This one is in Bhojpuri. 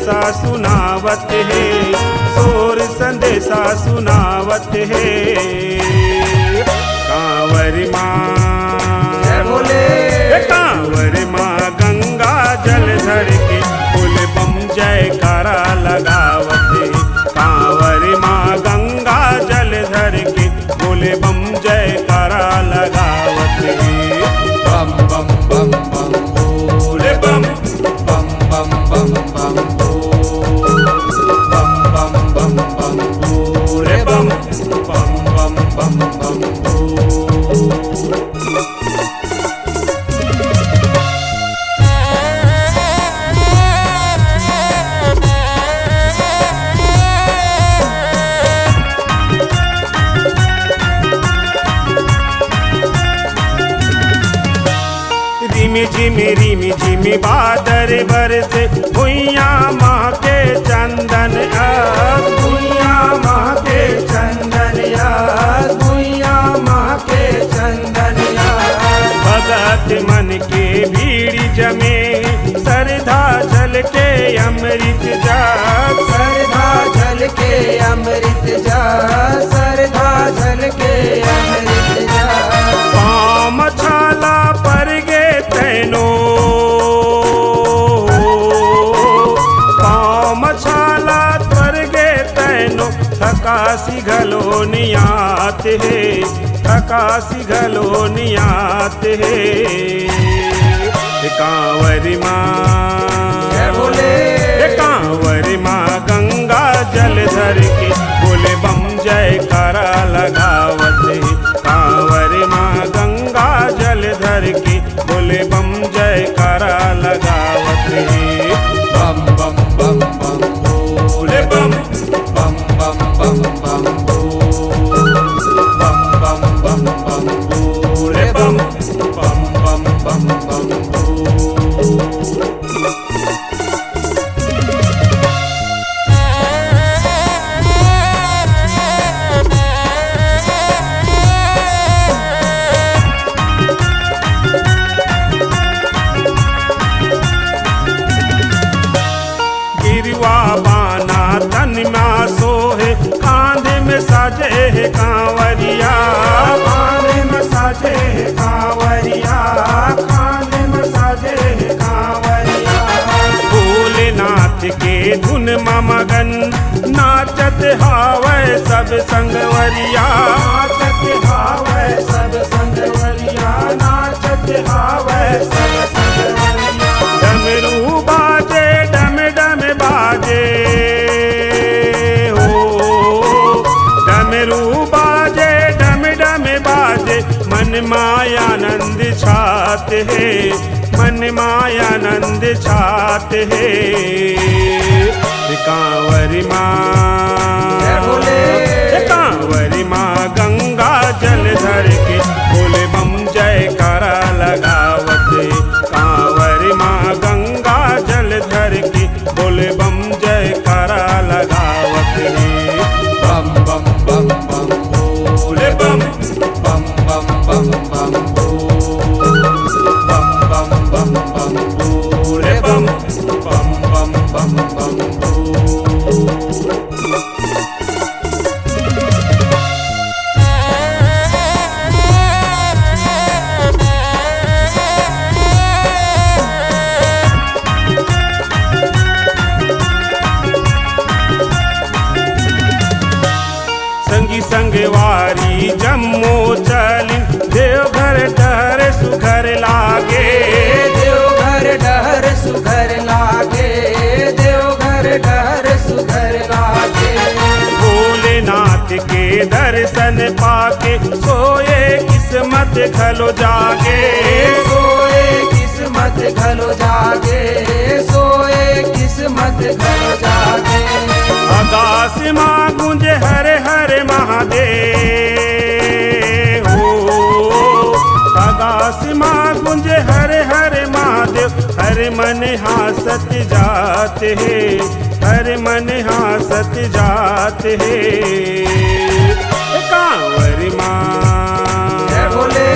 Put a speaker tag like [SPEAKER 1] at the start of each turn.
[SPEAKER 1] संदेशा सुनावत है, शोर संदेशा सुनावत है। कांवरी माँ
[SPEAKER 2] जय भोले,
[SPEAKER 1] कांवरी माँ गंगा जल धर के बोल बम जयकारा लगावत है। कांवरी माँ गंगा जल धर के बोले बम जयकारा लगावत है।
[SPEAKER 2] बम बम बम बम भोले बम, बम बम बम बम भोले, बम बम बम बम भोले बम, बम बम बम बम भोले।
[SPEAKER 1] रिमि झिमि बादर बरसे भुइया माँ के चंदन अब,
[SPEAKER 2] भुइया माँ के चंदन याद, भुइया माँ के चंदन याद।
[SPEAKER 1] भगत मन के भीड़ जमे सरधा जल के अमृत जाग।
[SPEAKER 2] सरधा जल के अमृत जा, सरधा जल के अमृत जा।
[SPEAKER 1] पाम छाला पर गे तैनो, पाम छाला पर गे तैनो थकासी घलो नियात है, थकासी घलो नियात है। कांवरी माँ
[SPEAKER 2] जय भोले,
[SPEAKER 1] कांवरी माँ गंगा जल धर के बोले बम जयकारा लगावत है। कांवरी माँ गंगा जल धर के बोले बम जयकारा लगावत है।
[SPEAKER 2] बम बम बम बम भोले बम, बम बम बम बम भोले, बम बम बम बम भोले बम, बम बम बम बम भोले।
[SPEAKER 1] गिरवा बाना तन में सोहे, कांधे में साजे है कांवरिया,
[SPEAKER 2] कांधे में साजे है कांवरिया, कांधे में साजे है कांवरिया।
[SPEAKER 1] भोलेनाथ के धुन में मगन नाचत हावै सब संगवरिया।
[SPEAKER 2] नाचत हावै सब संगवरिया, नाचत हावै सब संगवरिया।
[SPEAKER 1] डमरू बाजे डम डम बाजे हो, डमरू बाजे डम डम बाजे मन मायानंद छात है, मन मायानंद छात है। कांवरी माँ
[SPEAKER 2] जय भोले,
[SPEAKER 1] कांवरी माँ गंगा जल धर के बोले बम जयकारा लगावत है। कांवरी माँ गंगा जल धर के बोले बम जयकारा लगावत है।
[SPEAKER 2] बम बम बम बम भोले बम, बम बम बम बम भोले, बम बम बम बम भोले बम, बम बम बम बम भोले।
[SPEAKER 1] संगी संगवारी जम्मू चलिन देवघर डहर सुघर लागे।
[SPEAKER 2] देवघर डहर सुघर लागे, देवघर डहर सुघर लागे।
[SPEAKER 1] भोलेनाथ के दर्शन पाके सोए किस्मत घलो जागे।
[SPEAKER 2] सोए किस्मत घलो जागे, सोए किस्मत घलो जागे।
[SPEAKER 1] आकाश माँ गूंजे हरे हरे महादेव हो, आकाश माँ गूंजे हरे हरे महादेव। हर मन हासत जात है, हर मन हासत जात है। कांवरी माँ
[SPEAKER 2] जय भोले,